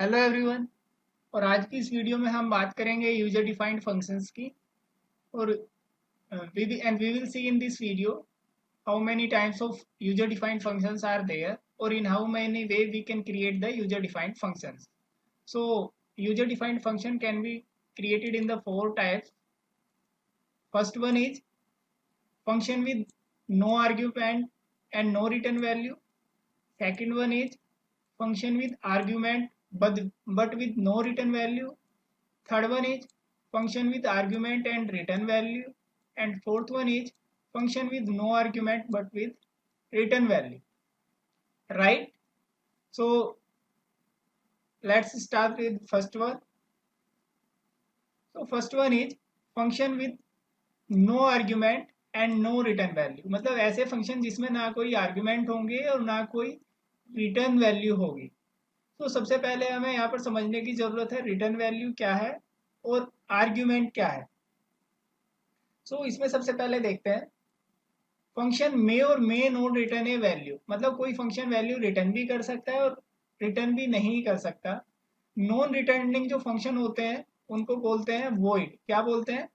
Hello everyone. और आज की इस वीडियो में हम बात करेंगे यूजर डिफाइंड फंक्शंस की। और we will see in this video how many types of user defined functions are there, or in how many way we can create the user defined functions. So user defined function can be created in the four types. First one is function with no argument and no return value. Second one is function with argument but with no return value. Third one is function with argument and return value. And fourth one is function with no argument but with return value. Right? So let's start with first one. So first one is function with no argument and no return value. मतलब ऐसे function जिसमें ना कोई argument होंगे और ना कोई return value होगी। तो सबसे पहले हमें यहाँ पर समझने की जरूरत है रिटर्न वैल्यू क्या है और आर्ग्यूमेंट क्या है। सो इसमें सबसे पहले देखते हैं फंक्शन मे और may not return A value. मतलब कोई फंक्शन वैल्यू रिटर्न भी कर सकता है और रिटर्न भी नहीं कर सकता। नॉन रिटर्निंग जो फंक्शन होते हैं उनको बोलते हैं वॉइड। क्या बोलते हैं?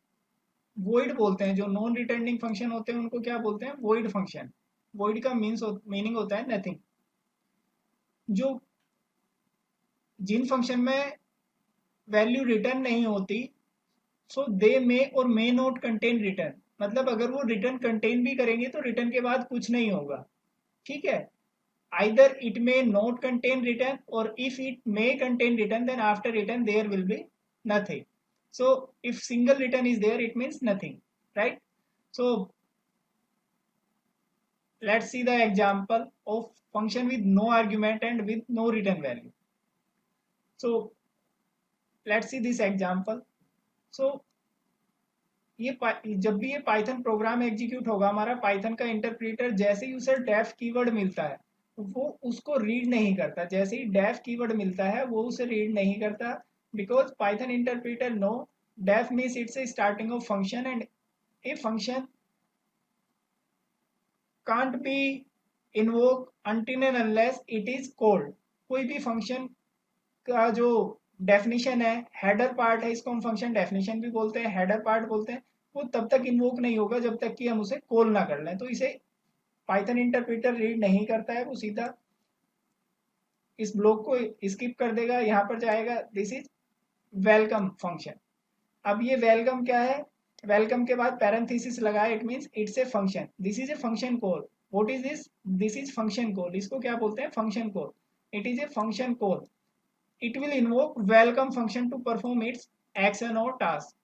वॉइड बोलते हैं। जो नॉन रिटर्निंग फंक्शन होते हैं उनको क्या बोलते हैं? Void function. वॉइड का मीनिंग होता है नथिंग। जो जिन फंक्शन में वैल्यू रिटर्न नहीं होती सो दे मे और मे नॉट कंटेन रिटर्न। मतलब अगर वो रिटर्न कंटेन भी करेंगे तो रिटर्न के बाद कुछ नहीं होगा। ठीक है। either it may not contain return, or if it may contain return then after return there will be nothing. So if single return is there it means nothing, right? So let's see the example of function with no argument and with no return value. So let's see this example. So ये जब भी ये Python program execute होगा हमारा Python का interpreter जैसे ही उसे def keyword मिलता है वो उसको रीड नहीं करता। जैसे ही डेफ कीवर्ड मिलता है वो उसे रीड नहीं करता because Python interpreter know def means it's a starting of function and a function can't be invoke until and unless it is called। कोई भी फंक्शन का जो डेफिनेशन है हेडर पार्ट है, इसको हम फंक्शन डेफिनेशन भी बोलते हैं, हेडर पार्ट बोलते हैं, वो तब तक इन्वोक नहीं होगा जब तक कि हम उसे कॉल ना कर लें। तो इसे पाइथन इंटरप्रेटर रीड नहीं करता है, वो सीधा इस ब्लॉक को स्किप कर देगा। यहाँ पर जाएगा दिस इज वेलकम फंक्शन। अब ये वेलकम क्या है? वेलकम के बाद पैरेंथेसिस लगाया, it means it's a function. This is a function call. What is this? This is function call. इसको क्या बोलते हैं? Function call. It is a function call. It will invoke welcome function to perform its action और task.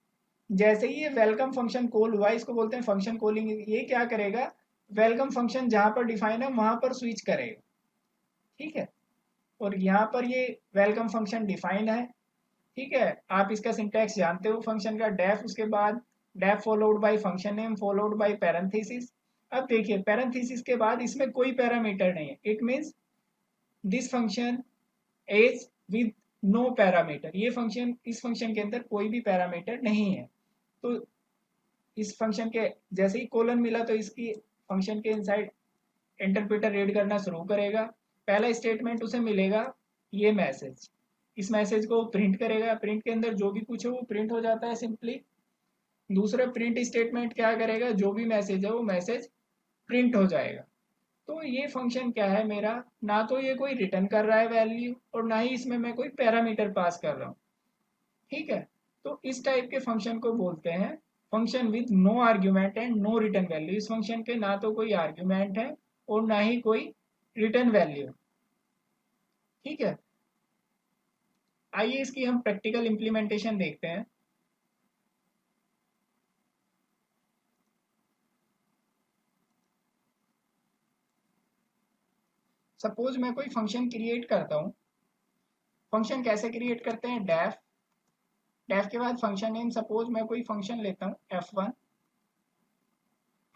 जैसे ही ये welcome function call हुआ इसको बोलते हैं फंक्शन कॉलिंग। ये क्या करेगा? वेलकम फंक्शन जहां पर डिफाइन है वहां पर स्विच करेगा। ठीक है। और यहाँ पर ये वेलकम फंक्शन डिफाइन है। ठीक है। आप इसका सिंटैक्स जानते हो फंक्शन का। डेफ, उसके बाद def followed by function name followed by parenthesis. अब देखिए पैरेंथेसिस के बाद इसमें कोई पैरामीटर नहीं है। It means this function is with no parameter. ये फंक्शन, इस फंक्शन के अंदर कोई भी पैरामीटर नहीं है। तो इस फंक्शन के जैसे ही कोलन मिला तो इसकी फंक्शन के इनसाइड इंटरप्रेटर रीड करना शुरू करेगा। पहला स्टेटमेंट उसे मिलेगा ये मैसेज। इस मैसेज को प्रिंट करेगा। प्रिंट के अंदर जो भी कुछ है वो प्रिंट हो जाता है सिंपली। दूसरा प्रिंट स्टेटमेंट क्या करेगा? जो भी मैसेज है वो मैसेज प्रिंट हो जाएगा। तो ये फंक्शन क्या है मेरा? ना तो ये कोई रिटर्न कर रहा है वैल्यू और ना ही इसमें मैं कोई पैरामीटर पास कर रहा हूँ। ठीक है। तो इस टाइप के फंक्शन को बोलते हैं function with no argument and no return value. इस फंक्शन के ना तो कोई आर्ग्यूमेंट है और ना ही कोई रिटर्न वैल्यू। ठीक है। आइए इसकी हम प्रैक्टिकल इम्प्लीमेंटेशन देखते हैं। सपोज मैं कोई फंक्शन क्रिएट करता हूँ। फंक्शन कैसे क्रिएट करते हैं? डेफ। डेफ के बाद फंक्शन नेम। सपोज मैं कोई फंक्शन लेता हूँ f1।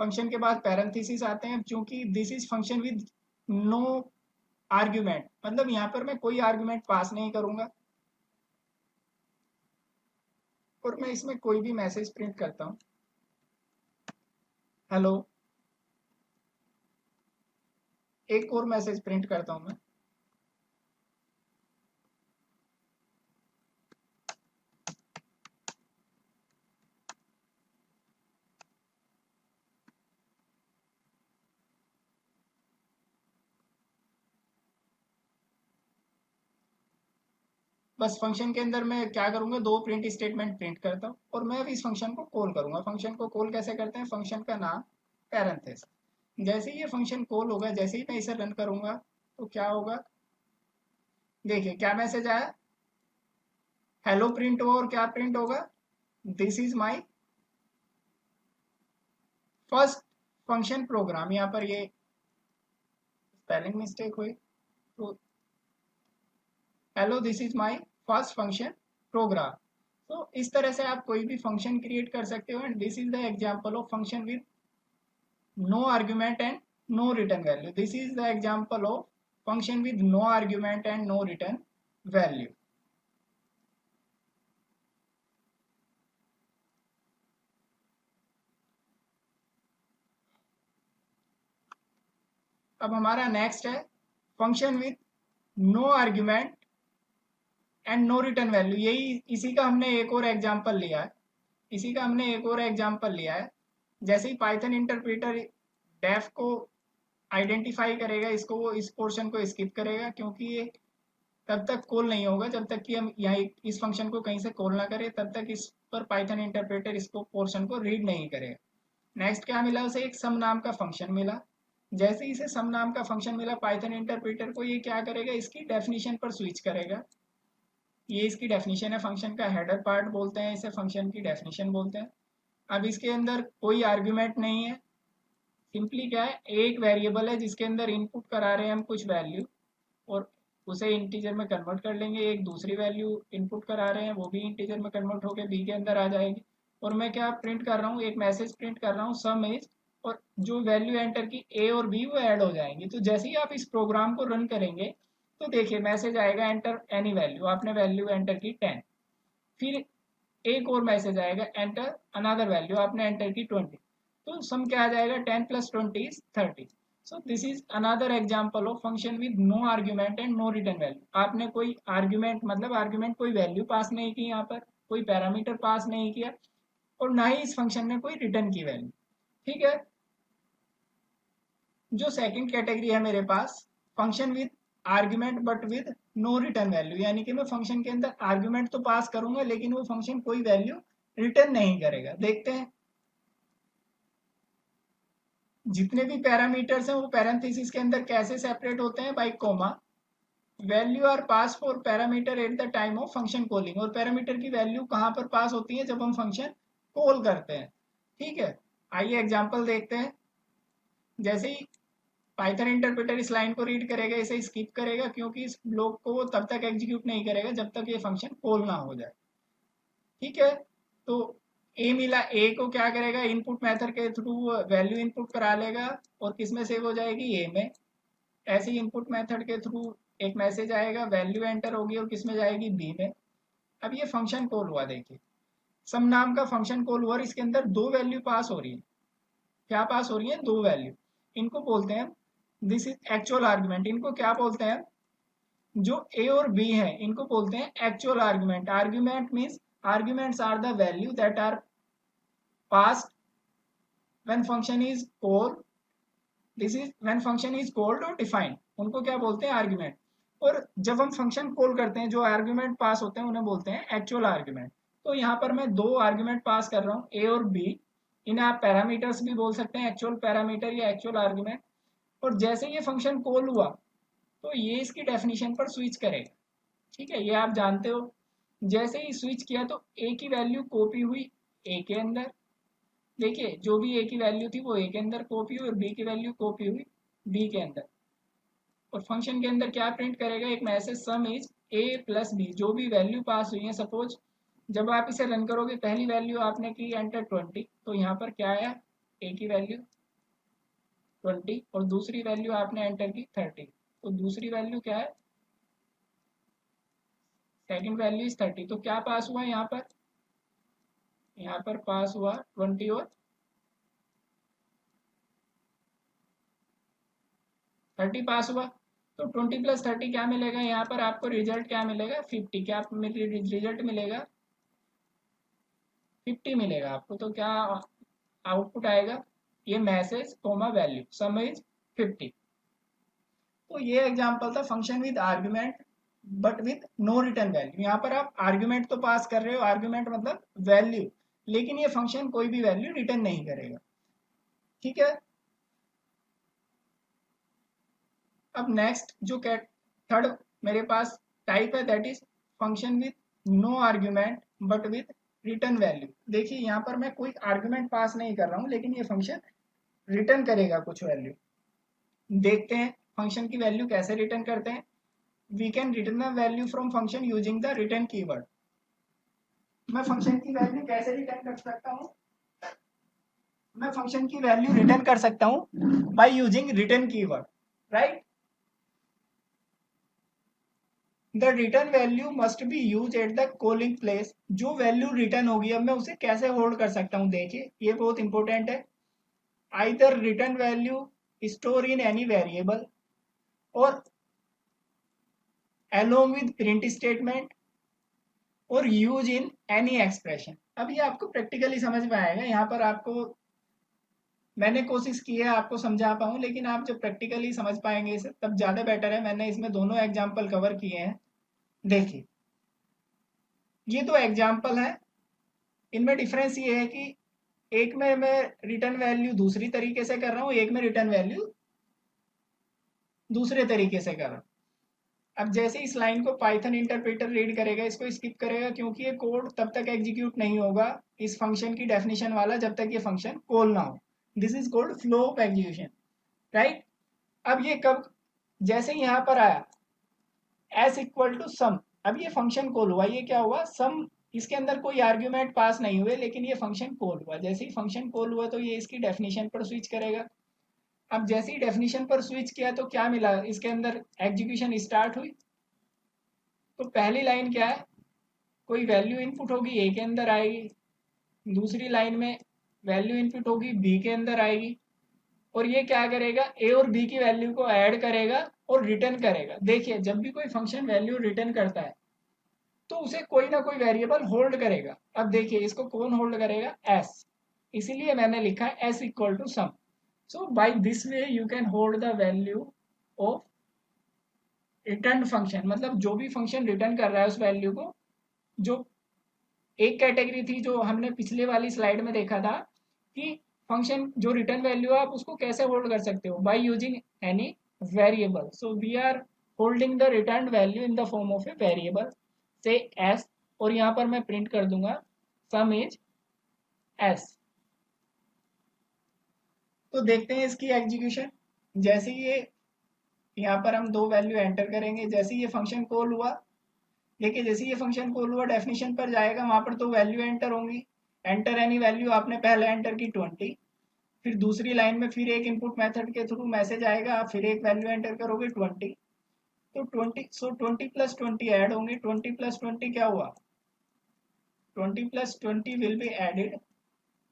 फंक्शन के बाद पैरेंथेसिस आते हैं। चूंकि this is function with no argument, मतलब यहाँ पर मैं कोई आर्ग्यूमेंट पास नहीं करूंगा और मैं इसमें कोई भी मैसेज प्रिंट करता हूँ हेलो। एक और मैसेज प्रिंट करता हूँ मैं। बस फंक्शन के अंदर मैं क्या करूंगा, दो प्रिंट स्टेटमेंट प्रिंट करता हूँ और मैं अब इस फंक्शन को कॉल करूंगा। फंक्शन को कॉल कैसे करते हैं, फंक्शन का नाम पैरेंथेसिस। जैसे ही ये फंक्शन कॉल होगा, जैसे ही मैं इसे रन करूंगा तो क्या होगा, देखिए क्या मैसेज आया, हेलो प्रिंट हुआ और क्या प्रिंट होगा, this is my first function program. यहाँ पर ये स्पेलिंग मिस्टेक हुई, तो hello this is my first function program. तो इस तरह से आप कोई भी फंक्शन क्रिएट कर सकते हो, and this is the example of function with no argument and no return value. This is the example of function with no argument and no return value. अब हमारा नेक्स्ट है function with no argument and no return value. यही इसी का हमने एक और example लिया है, इसी का हमने एक और एग्जांपल लिया है। जैसे ही पाइथन इंटरप्रेटर डेफ को आइडेंटिफाई करेगा, इसको वो इस पोर्शन को स्किप करेगा, क्योंकि ये तब तक कॉल नहीं होगा जब तक कि हम यहाँ इस फंक्शन को कहीं से कॉल ना करें, तब तक इस पर पाइथन इंटरप्रेटर इसको पोर्शन को रीड नहीं करेगा। नेक्स्ट क्या मिला उसे, एक सम नाम का फंक्शन मिला। जैसे ही इसे सम नाम का फंक्शन मिला, पाइथन इंटरप्रेटर को ये क्या करेगा, इसकी डेफिनेशन पर स्विच करेगा। ये इसकी डेफिनेशन है फंक्शन का, हेडर पार्ट बोलते हैं इसे, फंक्शन की डेफिनेशन बोलते हैं। अब इसके अंदर कोई आर्ग्यूमेंट नहीं है, सिंपली क्या है, एक वेरिएबल है जिसके अंदर इनपुट करा रहे हैं हम कुछ वैल्यू, और उसे इंटीजर में कन्वर्ट कर लेंगे। एक दूसरी वैल्यू इनपुट करा रहे हैं, वो भी इंटीजर में कन्वर्ट होकर बी के अंदर आ जाएगी। और मैं क्या प्रिंट कर रहा हूँ, एक मैसेज प्रिंट कर रहा हूँ, सम इज, और जो वैल्यू एंटर की ए और बी वो ऐड हो जाएंगी। तो जैसे ही आप इस प्रोग्राम को रन करेंगे तो देखिए मैसेज आएगा, एंटर एनी वैल्यू, आपने वैल्यू एंटर की 10। फिर एक और मैसेज आएगा, एंटर अनदर वैल्यू, आपने एंटर की 20। तो सम क्या आ जाएगा, 10 + 20 is 30। So this is another example of function with no argument and no return value. आपने कोई आर्ग्यूमेंट मतलब आर्ग्यूमेंट कोई वैल्यू पास नहीं की, यहाँ पर कोई पैरामीटर पास नहीं किया, और ना ही इस फंक्शन ने कोई रिटर्न की वैल्यू। ठीक है। जो सेकंड कैटेगरी है मेरे पास, function with argument but with no return value, यानी कि मैं फंक्शन के अंदर आर्ग्यूमेंट तो पास करूंगा लेकिन वो फंक्शन कोई वैल्यू रिटर्न नहीं करेगा। देखते हैं, जितने भी पैरामीटर्स हैं वो पैरेंथेसिस के अंदर कैसे सेपरेट होते हैं, by comma. Value are pass for parameter at the time of function calling. और पैरामीटर की वैल्यू कहां पर पास होती है, जब हम फंक्शन कॉल करते हैं। ठीक है, आइए एग्जांपल देखते हैं। जैसे ही पाइथन इंटरप्रेटर इस लाइन को रीड करेगा, इसे स्किप करेगा, क्योंकि इस ब्लॉक को वो तब तक एग्जीक्यूट नहीं करेगा जब तक ये फंक्शन कॉल ना हो जाए। ठीक है, तो ए मिला, ए को क्या करेगा, इनपुट मेथड के थ्रू वैल्यू इनपुट करा लेगा और किस में सेव हो जाएगी, ए में। ऐसे ही इनपुट मेथड के थ्रू एक मैसेज आएगा, वैल्यू एंटर होगी और किस में जाएगी, बी में। अब ये फंक्शन कॉल हुआ, देखिए सम नाम का फंक्शन कॉल हुआ और इसके अंदर दो वैल्यू पास हो रही है। क्या पास हो रही है, दो वैल्यू। इनको बोलते हैं, दिस इज एक्चुअल आर्गुमेंट। इनको क्या बोलते हैं, जो ए और बी है इनको बोलते हैं actual argument. Argument means arguments are the value that are passed when function is called. This is when function is called और डिफाइंड, उनको क्या बोलते हैं, आर्गुमेंट। और जब हम फंक्शन कॉल करते हैं, जो आर्गुमेंट पास होते हैं उन्हें बोलते हैं एक्चुअल आर्गुमेंट। तो यहाँ पर मैं दो आर्गुमेंट पास कर रहा हूँ, ए और बी। इन्हें आप पैरामीटर्स भी बोल सकते हैं, एक्चुअल पैरामीटर या एक्चुअल आर्गुमेंट। और जैसे ये फंक्शन कॉल हुआ तो ये इसकी डेफिनेशन पर स्विच करेगा। ठीक है, ये आप जानते हो। जैसे ही स्विच किया तो ए की वैल्यू कॉपी हुई ए के अंदर। देखिए जो भी ए की वैल्यू थी वो ए के अंदर कॉपी हुई और बी की वैल्यू कॉपी हुई बी के अंदर। और फंक्शन के अंदर क्या प्रिंट करेगा, एक message, sum is a plus b. जो भी वैल्यू पास हुई है, सपोज जब आप इसे रन करोगे, पहली वैल्यू आपने की एंटर 20, तो यहाँ पर क्या आया, ए की वैल्यू 20 और दूसरी वैल्यू आपने एंटर की 30। तो दूसरी वैल्यू क्या है, सेकंड वैल्यू इज 30। तो क्या पास हुआ यहाँ पर, यहाँ पर पास हुआ 20 और 30 पास हुआ। तो 20 + 30 क्या मिलेगा, यहाँ पर आपको रिजल्ट क्या मिलेगा, 50। क्या रिजल्ट मिलेगा, 50 मिलेगा आपको। तो क्या आउटपुट आएगा, ये message comma value, sum is 50। तो ये एग्जांपल था function with argument but with no return value. यहाँ पर आप आर्ग्यूमेंट तो पास कर रहे हो, आर्ग्यूमेंट मतलब वैल्यू, लेकिन ये फंक्शन कोई भी वैल्यू रिटर्न नहीं करेगा। ठीक है। अब नेक्स्ट जो थर्ड मेरे पास टाइप है, that is function with no argument but with return value. देखिए यहाँ पर मैं कोई आर्ग्यूमेंट पास नहीं कर रहा हूँ, लेकिन ये फंक्शन रिटर्न करेगा कुछ वैल्यू। देखते हैं फंक्शन की वैल्यू कैसे रिटर्न करते हैं। We can return the value from function using the return keyword. मैं फंक्शन की वैल्यू कैसे रिटर्न कर सकता हूँ? मैं फंक्शन की वैल्यू रिटर्न कर सकता हूँ by using return keyword, right. The return value must be use at the calling place. जो वैल्यू रिटर्न होगी अब मैं उसे कैसे होल्ड कर सकता हूँ, देखिए ये बहुत इंपॉर्टेंट है। Either return value store in any variable और along with print statement और यूज इन एनी एक्सप्रेशन। अब ये आपको प्रैक्टिकली समझ में आएगा। यहाँ पर आपको मैंने कोशिश की है आपको समझा पाऊँ, लेकिन आप जब प्रैक्टिकली समझ पाएंगे इसे तब ज़्यादा बेटर है। मैंने इसमें दोनों एग्जाम्पल कवर किए हैं। देखिए ये दो एग्जाम्पल है, इनमें डिफरेंस ये है कि एक में मैं रिटर्न वैल्यू दूसरी तरीके से कर रहा हूँ, एक में रिटर्न वैल्यू दूसरे तरीके से कर रहा हूँ। अब जैसे इस लाइन को पाइथन इंटरप्रेटर रीड करेगा, इसको स्किप करेगा क्योंकि ये कोड तब तक एग्जीक्यूट नहीं होगा इस फंक्शन की डेफिनेशन वाला जब तक ये फंक्शन कॉल ना हो। This is called flow of execution, right. अब ये कब, जैसे यहाँ पर आया एस इक्वल टू सम, अब ये फंक्शन कॉल हुआ, ये क्या हुआ सम, इसके अंदर कोई आर्ग्यूमेंट पास नहीं हुए लेकिन ये फंक्शन कॉल हुआ। जैसे ही फंक्शन कॉल हुआ तो ये इसकी डेफिनेशन पर स्विच करेगा। अब जैसे ही डेफिनेशन पर स्विच किया तो क्या मिला, इसके अंदर एग्जीक्यूशन स्टार्ट हुई। तो पहली लाइन क्या है, कोई वैल्यू इनपुट होगी ए के अंदर आएगी, दूसरी लाइन में वैल्यू इनपुट होगी बी के अंदर आएगी, और ये क्या करेगा ए और बी की वैल्यू को ऐड करेगा और रिटर्न करेगा। देखिए जब भी कोई फंक्शन वैल्यू रिटर्न करता है तो उसे कोई ना कोई वेरिएबल होल्ड करेगा। अब देखिए इसको कौन होल्ड करेगा, एस, इसीलिए मैंने लिखा है S equal to sum. So by this way you can hold the value of return function, मतलब जो भी फंक्शन रिटर्न कर रहा है उस वैल्यू को। जो एक कैटेगरी थी जो हमने पिछले वाली स्लाइड में देखा था कि फंक्शन जो रिटर्न वैल्यू है आप उसको कैसे होल्ड कर सकते हो, by using any variable. So we are holding the return value in the form of a variable say S, और यहाँ पर मैं प्रिंट कर दूंगा सम इज एस। तो देखते हैं इसकी एग्जीक्यूशन। जैसे ये यहाँ पर हम दो वैल्यू एंटर करेंगे, जैसे ये फंक्शन कॉल हुआ, देखिए जैसे ये फंक्शन कॉल हुआ डेफिनेशन पर जाएगा, वहां पर तो वैल्यू एंटर होंगी। एंटर एनी वैल्यू आपने पहले एंटर की 20, फिर दूसरी लाइन में फिर एक इनपुट मेथड के थ्रू मैसेज आएगा, आप फिर एक वैल्यू एंटर करोगे 20। तो 20, सो 20 प्लस 20 ऐड होंगे, 20 प्लस 20 क्या हुआ, 20 plus 20 will be added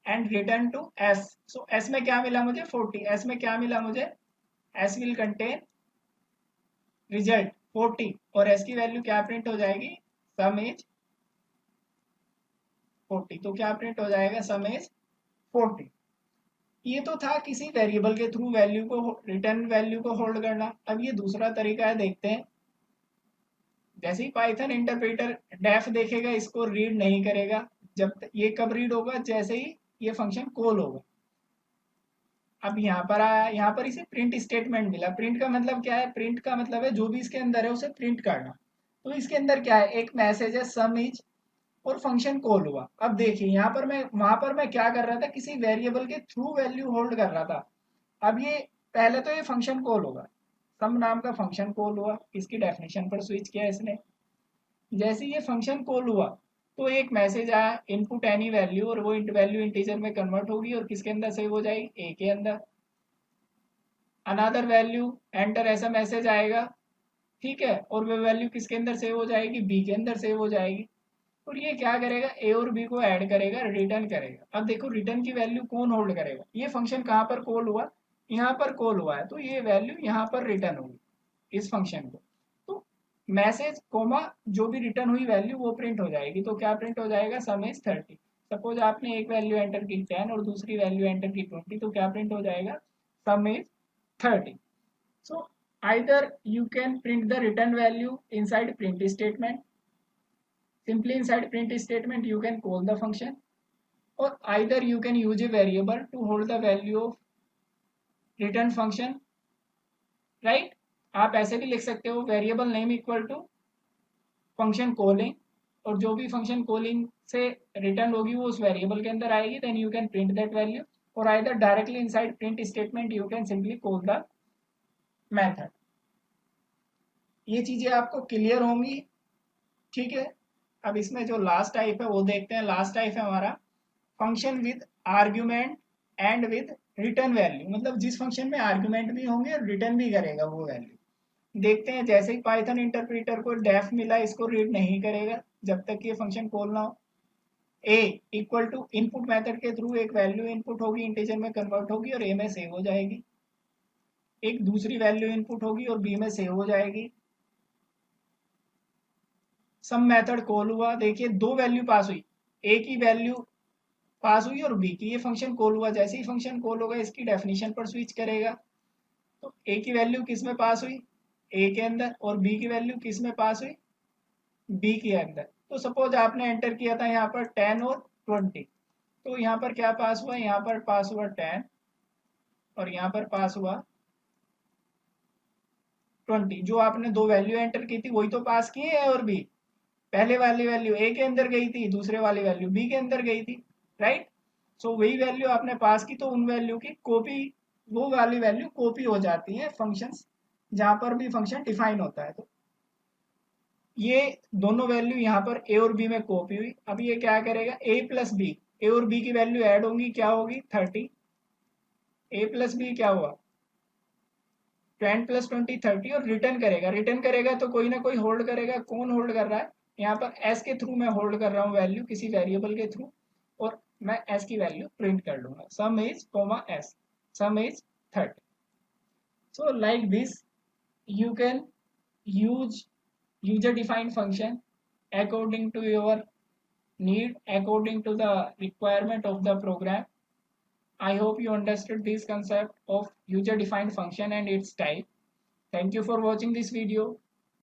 and return to S. So S में क्या मिला मुझे 40, एस में क्या मिला मुझे, एस विल कंटेन रिजल्ट 40, और एस की वैल्यू क्या प्रिंट हो जाएगी, सम इज 40। तो क्या प्रिंट हो जाएगा, सम इज 40। ये तो था किसी वेरिएबल के थ्रू वैल्यू को, रिटर्न वैल्यू को होल्ड करना। अब ये दूसरा तरीका है, देखते हैं। जैसे ही पाइथन इंटरप्रेटर डेफ देखेगा इसको रीड नहीं करेगा। जब ये कब रीड होगा, जैसे ही ये फंक्शन कॉल होगा। अब यहाँ पर आया, यहाँ पर इसे प्रिंट स्टेटमेंट मिला। प्रिंट का मतलब क्या है, प्रिंट का मतलब है जो भी इसके अंदर है उसे प्रिंट करना। तो इसके अंदर क्या है, एक मैसेज है सम इज, और फंक्शन कॉल हुआ। अब देखिए यहाँ पर मैं, वहां पर मैं क्या कर रहा था, किसी वेरिएबल के थ्रू वैल्यू होल्ड कर रहा था। अब ये पहले तो ये फंक्शन कॉल होगा, सम नाम का फंक्शन कॉल हुआ, इसकी डेफिनेशन पर स्विच किया इसने। जैसे ये फंक्शन कॉल हुआ तो एक मैसेज आया इनपुट एनी वैल्यू, और वो वैल्यू इंटीजर में कन्वर्ट होगी और किसके अंदर सेव हो जाएगी, ए के अंदर। अनदर वैल्यू एंटर, ऐसा मैसेज आएगा, ठीक है, और वो वैल्यू किसके अंदर सेव हो जाएगी, बी के अंदर सेव हो जाएगी। और ये क्या करेगा, ए और बी को ऐड करेगा, रिटर्न करेगा। अब देखो रिटर्न की वैल्यू कौन होल्ड करेगा, ये फंक्शन कहाँ पर कॉल हुआ, यहाँ पर कॉल हुआ है, तो ये वैल्यू यहाँ पर रिटर्न होगी इस फंक्शन को। तो मैसेज कोमा जो भी रिटर्न हुई वैल्यू वो प्रिंट हो जाएगी। तो क्या प्रिंट हो जाएगा, सम इज 30। सपोज आपने एक वैल्यू एंटर की 10 और दूसरी वैल्यू एंटर की 20, तो क्या प्रिंट हो जाएगा, सम is 30। So either you can print the return value inside print statement. Simply inside print statement you can call the function, or either you can use a variable to hold the value of return function, right आप ऐसे भी लिख सकते हो variable name equal to function calling, और जो भी function calling से रिटर्न होगी वो उस वेरिएबल के अंदर आएगी, then you can print that value, और either directly inside print statement you can simply call the method. ये चीजें आपको क्लियर होंगी, ठीक है। अब इसमें जो लास्ट टाइप है वो देखते हैं। लास्ट टाइप है हमारा function with argument and with return value, मतलब जिस फंक्शन में आर्ग्यूमेंट भी होंगे और रिटर्न भी करेगा वो वैल्यू। देखते हैं, जैसे ही पाइथन इंटरप्रीटर को डेफ मिला इसको रीड नहीं करेगा जब तक ये फंक्शन कॉल ना हो। ए इक्वल टू इनपुट मेथड के थ्रू एक वैल्यू इनपुट होगी, इंटीजर में कन्वर्ट होगी और ए में सेव हो जाएगी। एक दूसरी वैल्यू इनपुट होगी और बी में सेव हो जाएगी। सम मेथड कॉल हुआ, देखिए दो वैल्यू पास हुई, ए की वैल्यू पास हुई और बी की, ये फंक्शन कॉल हुआ। जैसे ही फंक्शन कॉल होगा इसकी डेफिनेशन पर स्विच करेगा, तो ए की वैल्यू किस में पास हुई, ए के अंदर, और बी की वैल्यू किस में पास हुई, बी के अंदर। तो सपोज आपने एंटर किया था यहाँ पर 10 और 20, तो यहाँ पर क्या पास हुआ, यहाँ पर पास हुआ 10 और यहाँ पर पास हुआ 20। जो आपने दो वैल्यू एंटर की थी वही तो पास किए ए और बी। पहले वाली वैल्यू ए के अंदर गई थी, दूसरे वाली वैल्यू बी के अंदर गई थी, राइट। सो वही वैल्यू आपने पास की तो उन वैल्यू की कॉपी, वो वाली वैल्यू कॉपी हो जाती है फंक्शंस जहां पर भी फंक्शन डिफाइन होता है। तो ये दोनों वैल्यू यहाँ पर ए और बी में कॉपी हुई। अब ये क्या करेगा, ए प्लस बी, ए और बी की वैल्यू ऐड होंगी, क्या होगी 30, ए प्लस बी क्या हुआ 10 प्लस 20 30, और रिटर्न करेगा। रिटर्न करेगा तो कोई ना कोई होल्ड करेगा, कौन होल्ड कर रहा है, यहाँ पर एस के थ्रू मैं होल्ड कर रहा हूँ वैल्यू किसी वेरिएबल के थ्रू, और मैं एस की वैल्यू प्रिंट कर लूंगा, sum is comma S, sum is 30। So like this you can use user defined function according to your need, according to the requirement of the program. I hope you understood this concept of user defined function and its type. Thank you for watching this video.